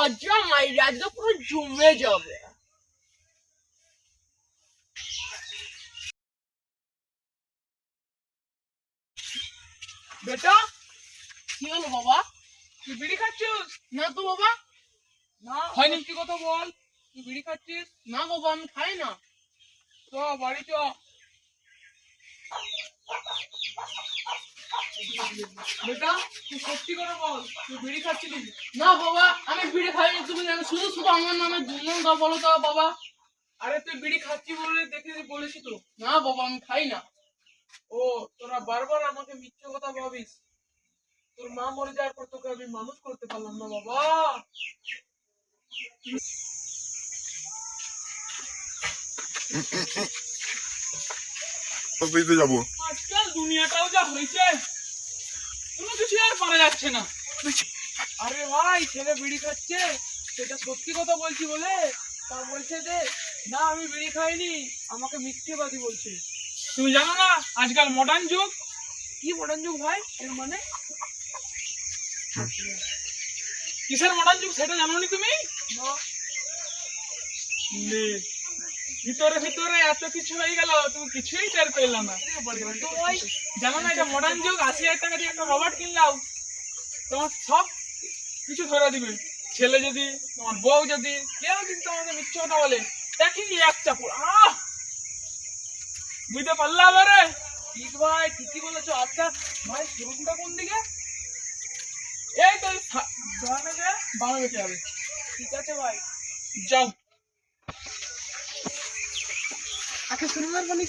মজা মাইরা আজকে পুরো জমে যাবে। বেটা কি হলো বাবা? তুই বিড়ি খাচ্ছিস? না তো বাবা। না হয়নি, কি কথা বল। তুই বিড়ি খাচ্ছিস? না বাবা আমি খাই না। চ বাড়ি চ। বেটা তুই সত্যি করে বল, তুই বিড়ি খাচ্ছিস? না বাবা আমি বিড়ি খাইনি, তুমি শুধু শুধু আমার নামে দুর্নাম দাও বলো তো বাবা। আরে তুই বিড়ি খাচ্ছি বলে দেখে বলেছি তো। না বাবা আমি খাই না। ও তোরা বারবার আমাকে মিথ্যে কথা ভাবিস। তোর মা মরে যাওয়ার পর তোকে আমি মানুষ করতে পারলাম না বাবা। যাবো আজকাল দুনিয়াটাও যা হয়েছে, কোনো কিছু আর পারা যাচ্ছে না। আরে ভাই ছেলে বিড়ি খাচ্ছে, সেটা সত্যি কথা বলছি বলে তা বলছে যে না আমি বিড়ি খাইনি, আমাকে মিথ্যেবাদী বলছে। তুমি জানো না আজকাল মডার্ন যুগ। কি মডার্ন যুগ ভাই? এর মানে কিসের মডার্ন যুগ সেটা জানো নি তুমি? ভিতরে ভিতরে এত কিছু হয়ে গেল, তুমি কিছুই টের পেলে না। জানো না এটা মডার্ন যুগ। ৮০,০০০ টাকা দিয়ে একটা রবার্ট কিনলাও, তোমার সব কিছু ধরে দিবে। ছেলে যদি, তোমার বউ যদি, কেউ যদি তোমাকে মিথ্যে কথা বলে, দেখি এক চাপুর। বুঝতে পারলে আবারে? ঠিক ভাই ঠিকই বলেছো। আচ্ছা ভাই শোরুমটা কোন দিকে? এই তো বামে বেঁচে যাবে। ঠিক আছে ভাই যাও। আচ্ছা শোরুমের পানি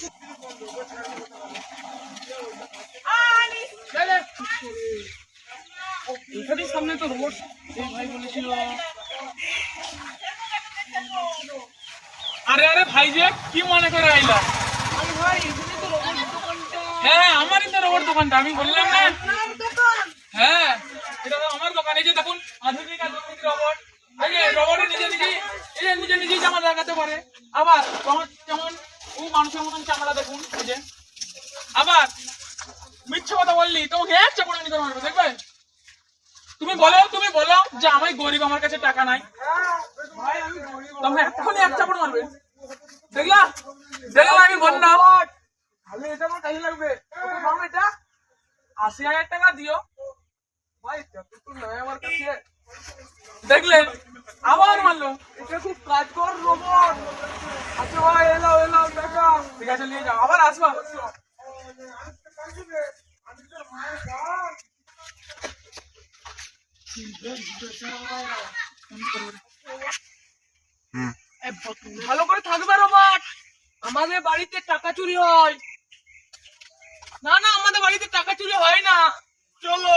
এখানেই সামনে তো রোড। এই ভাই বলেছিল। আরে আরে ভাই যে কি মনে করে আইলা? আরে ভাই এখানে তো রোবট দোকানটা। হ্যাঁ আমারই তো রোবট দোকানটা, আমি বললাম না। হ্যাঁ এটা তো আমার দোকান। এই যে দেখুন আধুনিক আধুনিক রোবট। এই যে রোবটে নিজে নিজেই জামা লাগাতে পারে। আবার যেমন ও মানুষের মতন চামড়া দেখুন। এই যে আবার মিথ্যে কথা বললি তোমাকে এক চাপড়ে নিতে পারবে, দেখবে? তুমি বলো যে আমি গরিব, আমার কাছে টাকা নাই, তুমি এক্ষুনি এক চাপড় মারবে। দেখলা আমি বললাম খালি এটা আমার কাজে লাগবে। এটা ৮০,০০০ টাকা দিও ভাই, আমার কাছে। দেখলেন আবার মারলো। এটা খুব কাজকর রোবট। আচ্ছা ভাই এলাও টাকা। ঠিক আছে নিয়ে যাও, আবার আসবা। ভালো করে থাকবে রোবট। আমাদের বাড়িতে টাকা চুরি হয় না। আমাদের বাড়িতে টাকা চুরি হয় না। চলো।